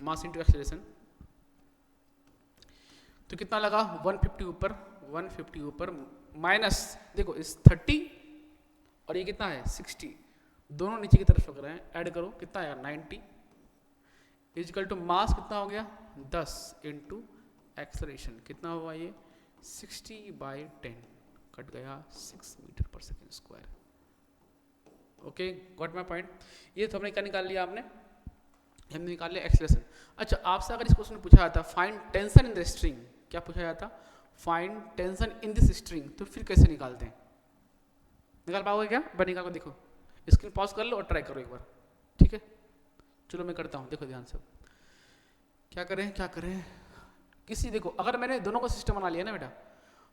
मास इनटू एक्सेलरेशन, तो कितना लगा 150 ऊपर माइनस, देखो इस 30 और ये कितना है 60, दोनों नीचे की तरफ लग रहे हैं, ऐड करो कितना आएगा 90, इक्वल टू मास कितना हो गया 10 इंटू एक्सेलरेशन, कितना हुआ ये 60/10, कट गया 6 metre per second square. Okay, got my point. ये तो हमने क्या निकाल लिया, हमने निकाल लिया एक्सेलरेशन। अच्छा, आपसे अगर इस क्वेश्चन में पूछा जाता find tension in the string, क्या पूछा जाता, find tension in this string, तो फिर कैसे निकालते हैं, निकाल पाओगे क्या, बार निकाल कर देखो, स्क्रीन पॉज कर लो और ट्राई करो एक बार, ठीक है। चलो मैं करता हूँ, देखो ध्यान से, क्या करें किसी, देखो अगर मैंने दोनों का सिस्टम बना लिया ना बेटा,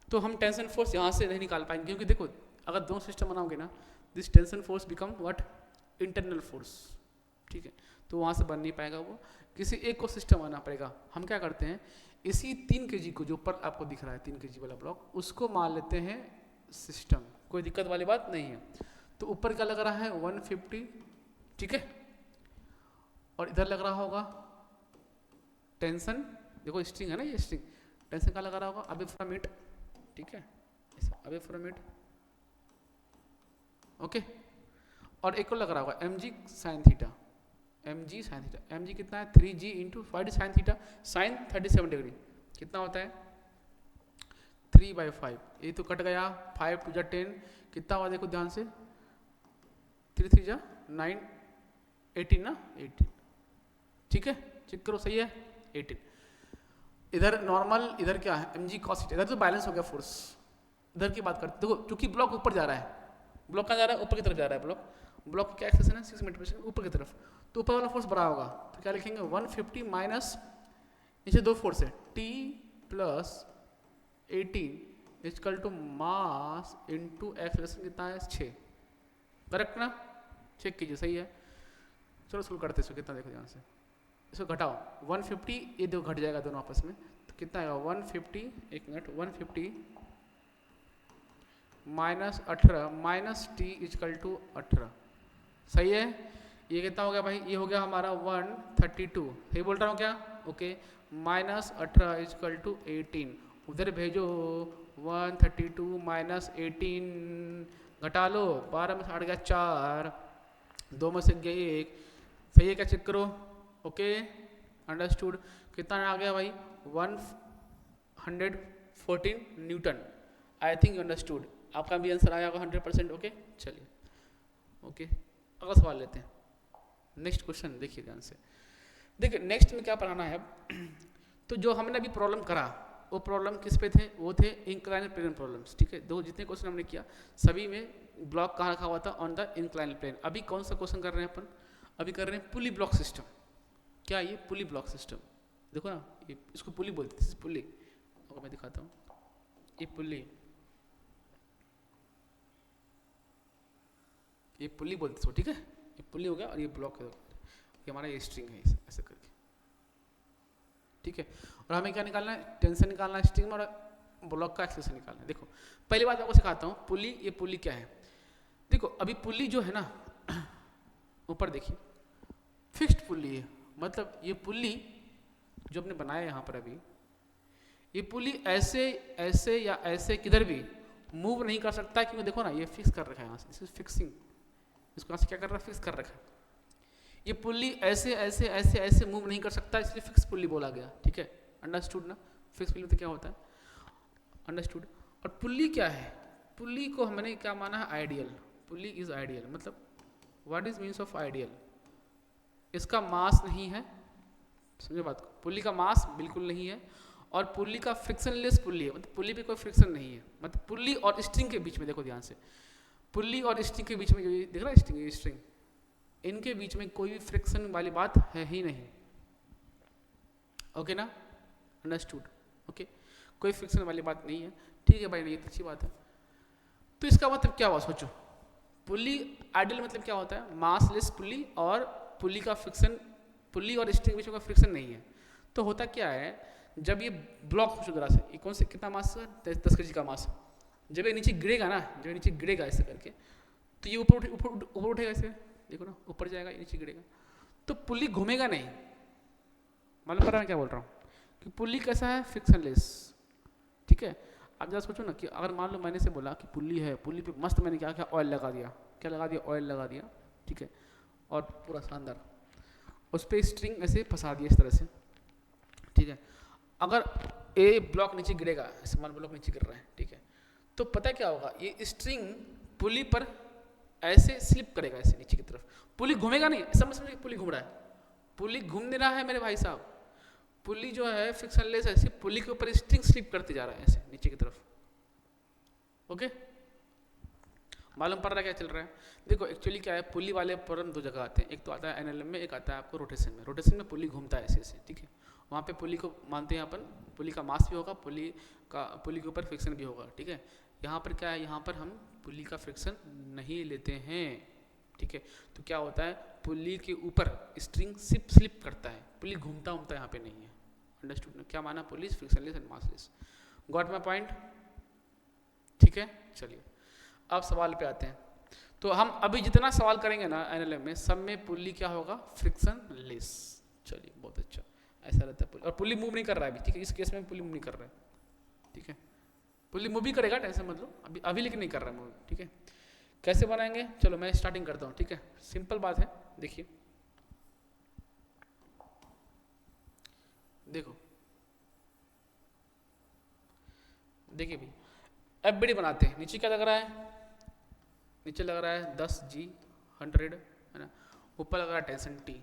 तो हम टेंशन फोर्स यहाँ से नहीं निकाल पाएंगे, क्योंकि देखो अगर दोनों सिस्टम बनाओगे ना, this tension force become what, internal force, ठीक है, तो वहाँ से बन नहीं पाएगा वो, किसी एक को सिस्टम बनाना पड़ेगा। हम क्या करते हैं, इसी 3 kg को जो ऊपर आपको दिख रहा है 3 kg वाला ब्लॉक, उसको मान लेते हैं सिस्टम, कोई दिक्कत वाली बात नहीं है। तो ऊपर क्या लग रहा है 150, ठीक है, और इधर लग रहा होगा टेंशन, देखो स्ट्रिंग है ना ये स्ट्रिंग, टेंशन का लगा रहा होगा अबे फ्रॉम इट, ठीक है, अबे फ्रॉम इट, ओके। और एक को लग रहा होगा mg sin थीटा, mg कितना है 3g into what is sin theta, sin 37 degree कितना होता है 3/5, ये तो कट गया 5 × 10 कितना हुआ, देखो ध्यान से 3 × 3 = 9, 18 ना 18, ठीक है, चेक करो सही है 18। इधर नॉर्मल, इधर क्या है mg cos थीटा, इधर तो बैलेंस हो गया फोर्स, इधर की बात करते देखो, क्योंकि ब्लॉक ऊपर जा रहा है, ब्लॉक कहाँ जा रहा है ऊपर की तरफ जा रहा है, ब्लॉक की क्या एक्सेलरेशन है 6 मीटर/सेकंड ऊपर की तरफ, तो ऊपर वाला फोर्स बड़ा होगा, तो क्या लिखेंगे 150 माइनस, नीचे 2 फोर्स है t + 18 equal to mass into acceleration कितना है 6, करेक्ट ना, चेक कीजिए सही है। चलो शुरू करते हैं, कितना देखो ध्यान से, इसको घटाओ 150, ये दो घट जाएगा दोनों आपस में, तो कितना आएगा 150, एक minute 150 minus 18 minus t equal to 18, सही है। ये कितना हो गया भाई, ये हो गया हमारा 132, सही बोल रहा हूँ क्या, ओके, माइनस 18 इक्वल टू 18, उधर भेजो 132 माइनस 18 घटा लो, 12 में से 8 गया 4, 2 में से गया 1, सही है क्या, चेक करो, ओके अंडरस्टूड। कितना आ गया भाई 114 न्यूटन, आई थिंक अंडरस्टूड, आपका भी आंसर आया होगा 100%, ओके। चलिए ओके, अगला सवाल लेते हैं, नेक्स्ट क्वेश्चन देखिए ध्यान से, देखिए नेक्स्ट में क्या पढ़ाना है अब। तो जो हमने अभी प्रॉब्लम करा, वो प्रॉब्लम किस पे थे, वो थे इंक्लाइनल प्लेन प्रॉब्लम्स, ठीक है। दो जितने क्वेश्चन हमने किया सभी में ब्लॉक कहाँ रखा हुआ था, ऑन द इंक्लाइनल प्लेन। अभी कौन सा क्वेश्चन कर रहे हैं अपन, अभी कर रहे हैं पुली ब्लॉक सिस्टम। क्या ये पुली ब्लॉक सिस्टम, देखो ना, ये इसको पुली बोलते हैं, पुली, अगर मैं दिखाता हूँ, ये पुली बोलते हैं, ठीक है, ये पुली हो गया और ये ब्लॉक है, ये हमारा ये स्ट्रिंग है ऐसे करके, ठीक है। और हमें क्या निकालना है, टेंशन निकालना है स्ट्रिंग में और ब्लॉक का एक्सेलेरेशन निकालना है। देखो पहली बात आपको सिखाता हूँ, पुली, ये पुली क्या है। देखो अभी पुली जो है ना, ऊपर देखिए फिक्स्ड पुली है, मतलब ये पुली जो हमने बनाया यहाँ पर अभी, ये पुली ऐसे ऐसे या ऐसे किधर भी मूव नहीं कर सकता, क्योंकि देखो ना ये फिक्स कर रखा है यहाँ से, दिस इज फिक्सिंग, इसको यहाँ से क्या कर रहा है, फिक्स कर रखा है। ये पुली ऐसे ऐसे ऐसे ऐसे मूव नहीं कर सकता, इसलिए फिक्स पुली बोला गया, ठीक है। अंडरस्टूड ना, फिक्स पुली तो क्या होता है, अंडरस्टूड। और पुली क्या है, पुली को हमने क्या माना है, आइडियल, पुली इज आइडियल, मतलब what is means of ideal, इसका मास नहीं है, समझो बात को, पुली का मास बिल्कुल नहीं है, और पुली का फ्रिक्शनलेस पुली है, मतलब पुली पे कोई फ्रिक्शन नहीं है, मतलब पुली और स्ट्रिंग के बीच में, देखो ध्यान से, पुली और स्ट्रिंग के बीच में, जो ये देख रहा है स्ट्रिंग, स्ट्रिंग, इनके बीच में कोई भी फ्रिक्शन वाली बात है ही नहीं, ओके ना, अंडरस्टूड, ओके, कोई फ्रिक्शन वाली बात नहीं है, ठीक है भाई, ये तो अच्छी बात है। तो इसका मतलब क्या हुआ, सोचो, पुली आइडियल मतलब क्या होता है, मासलेस पुली, और पुली का फ्रिक्शन, पुली और स्ट्रिंग के बीच में कोई फ्रिक्शन नहीं है। तो होता क्या है, जब ये ब्लॉक हो जरा से, ये कौन से कितना मास है, 10 kg का मास, जब ये नीचे गिरेगा ना, जब ये नीचे गिरेगा ऐसे करके, तो ये ऊपर उठेगा ऐसे, देखो ना ऊपर जाएगा, ये नीचे गिरेगा, तो पुली घूमेगा नहीं, मालूम पड़ रहा है क्या बोल रहा हूँ, कि पुली कैसा है, फ्रिक्शनलेस, ठीक है। आप जरा सोचो ना कि अगर मान लो मैंने से बोला कि पुली है, पुली पे मस्त मैंने क्या किया, ऑयल लगा दिया, क्या लगा दिया, ऑयल लगा दिया, ठीक है, और पूरा शानदार उस पर स्ट्रिंग ऐसे फंसा दिया इस तरह से, ठीक है। अगर ए ब्लॉक नीचे गिरेगा, ऐसे मान ब्लॉक नीचे गिर रहा है, ठीक है, तो पता क्या होगा, ये स्ट्रिंग पुली पर ऐसे स्लिप करेगा ऐसे नीचे की तरफ, पुली घूमेगा नहीं, समझ पुली घूम रहा है, पुली घूम नहीं रहा है मेरे भाई साहब, पुली जो है फ्रिक्शनलेस है, सिर्फ पुली के ऊपर स्ट्रिंग स्लिप करते जा रहा है ऐसे नीचे की तरफ, ओके, मालूम पड़ रहा है क्या चल रहा है। देखो एक्चुअली क्या है, पुली वाले प्रॉब्लम दो जगह आते हैं, एक तो आता है एनएलएम में, एक आता है आपको रोटेशन में। रोटेशन में पुली घूमता है ऐसे ऐसे, ठीक है, वहाँ पे पुली को मानते हैं अपन, पुली का मास भी होगा, पुली के ऊपर फ्रिक्शन भी होगा, ठीक है। यहाँ पर क्या है, यहाँ पर हम पुली का फ्रिक्शन नहीं लेते हैं, ठीक है। तो क्या होता है, पुली के ऊपर स्ट्रिंग स्लिप करता है, पुली घूमता घूमता यहाँ पे नहीं है, अंडरस्टूड, क्या माना, pulley frictionless and massless, got my point, ठीक है। चलिए अब सवाल पे आते हैं, तो हम अभी जितना सवाल करेंगे ना एनएलएम में, सब में पुली क्या होगा, फ्रिक्शनलेस, चलिए बहुत अच्छा, ऐसा रहता है पुली, और पुली मूव नहीं कर रहा है अभी, ठीक है, इस केस में पुली मूव नहीं कर रहा है, ठीक है, पुली मूव भी करेगा, टेंशन मत लो, अभी लेकिन नहीं कर रहा है मूव, ठीक है। कैसे बनाएंगे, चलो मैं स्टार्टिंग करता हूँ, ठीक है, सिंपल बात है, देखिए, देखो देखिए भाई, एफबीडी बनाते हैं, नीचे क्या लग रहा है, नीचे लग रहा है 10G 100, है ना, ऊपर लग रहा है टेंशन T,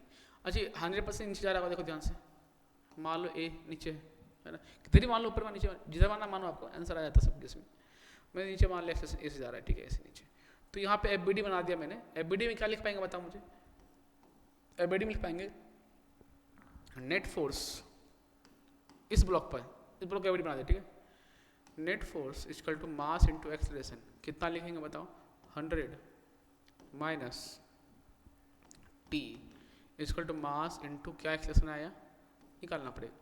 अच्छा 100% नीचे जा रहा होगा, देखो ध्यान से, मान लो ए नीचे है ना, कितनी मान लो ऊपर में, नीचे जिधर मानना मानो, आपको आंसर आ जाता है सब इसमें, मैं नीचे मान लिया एक्सेस ए से जा रहा है, ठीक है, ऐसे नीचे, तो यहाँ पे एफबीडी बना दिया मैंने। एफबीडी में क्या लिख पाएंगे बताओ मुझे, एफबीडी में लिख पाएंगे नेट फोर्स इस ब्लॉक पर, इस ब्लॉक एफबीडी बना दिया, ठीक है, net force equal to mass into acceleration, कितना लिखेंगे बताओ, 100 minus T equal to mass into क्या एक्सेलरेशन आया, निकालना पड़ेगा।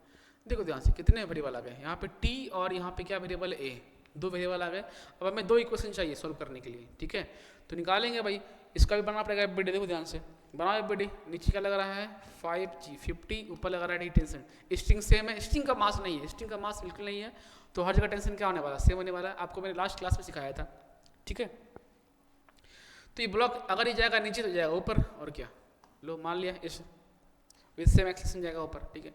देखो ध्यान से कितने वेरिएबल आ गए यहाँ पे, टी और यहाँ पे क्या वेरिएबल है, ए, दो वेरिएबल आ गए। अब हमें दो इक्वेशन चाहिए सॉल्व करने के लिए, ठीक है, तो निकालेंगे भाई, इसका भी बनाना पड़ेगा एफबीडी, देखो ध्यान से बनाओ एफबीडी, नीचे क्या लग रहा है 5G 50, ऊपर लग रहा है टेंशन, स्ट्रिंग सेम है, स्ट्रिंग का मास नहीं है, स्ट्रिंग का मास बिल्कुल नहीं है, तो हर जगह टेंशन क्या होने वाला, सेम होने वाला है, आपको मैंने लास्ट क्लास में सिखाया था, ठीक है। तो ये ब्लॉक अगर ये जाएगा नीचे तो जाएगा ऊपर, और क्या, लो मान लिया इस विद सेम एक्सेलेरेशन जाएगा ऊपर, ठीक है।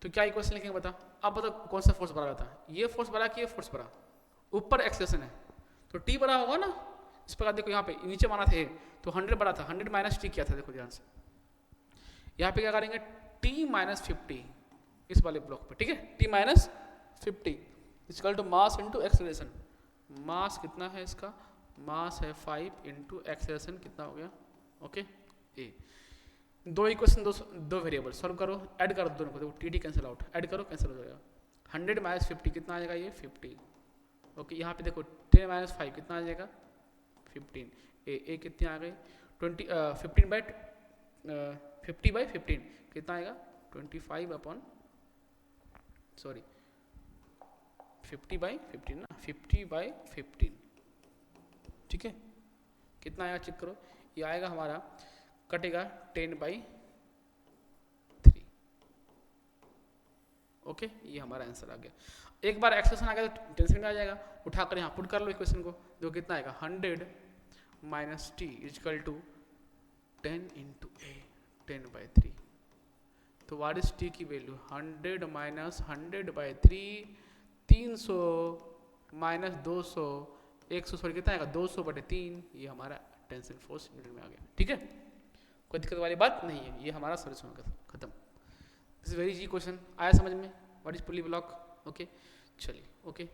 तो क्या इक्वेशन लिखेंगे बता, अब बताओ कौन सा फोर्स बढ़ा था, ये फोर्स बढ़ा कि ये फोर्स बढ़ा, ऊपर एक्सेलेरेशन है तो टी बड़ा होगा ना, इस प्रकार देखो यहाँ पे नीचे माना था तो 100 बड़ा था, 100 माइनस टी क्या था, देखो ध्यान से, यहाँ पे क्या करेंगे टी माइनस 50 इस वाले ब्लॉक पे, ठीक है, T minus 50 equal to mass into acceleration, mass कितना है इसका, मास है 5 इंटू एक्सेलरेशन कितना हो गया, ओके, ए, दो इक्वेशन दो वेरिएबल सॉल्व करो, ऐड करो दोनों को, देखो T T cancel out, add करो कैंसिल हो जाएगा, 100 माइनस 50 कितना आ जाएगा, ये 50, ओके, यहाँ पे देखो 10 माइनस 5 कितना आ जाएगा 15, ए कितनी आ गई 15 बाई 50/15 कितना आएगा 50/15 ना 50/15 ठीक है। कितना आएगा चेक करो, ये आएगा हमारा कटेगा 10/3 ओके। ये हमारा आंसर आ गया। एक बार एक्सप्रेशन आ गया तो टेंशन में आ जाएगा, उठाकर यहाँ पुट कर लो इक्वेशन को, जो कितना आएगा 100 - t इजकल टू 10 × a 10/3। तो व्हाट इज t की वैल्यू 100 - 100/3 300 - 200 100 सॉरी कितना आएगा 200/3। ये हमारा टेंशन फोर्स यूनिट में आ गया ठीक है, कोई दिक्कत वाली बात नहीं है। ये हमारा सोल्यूशन होगा खत्म। This is very easy question, आया समझ में what is pulley block okay. चलिए ओके।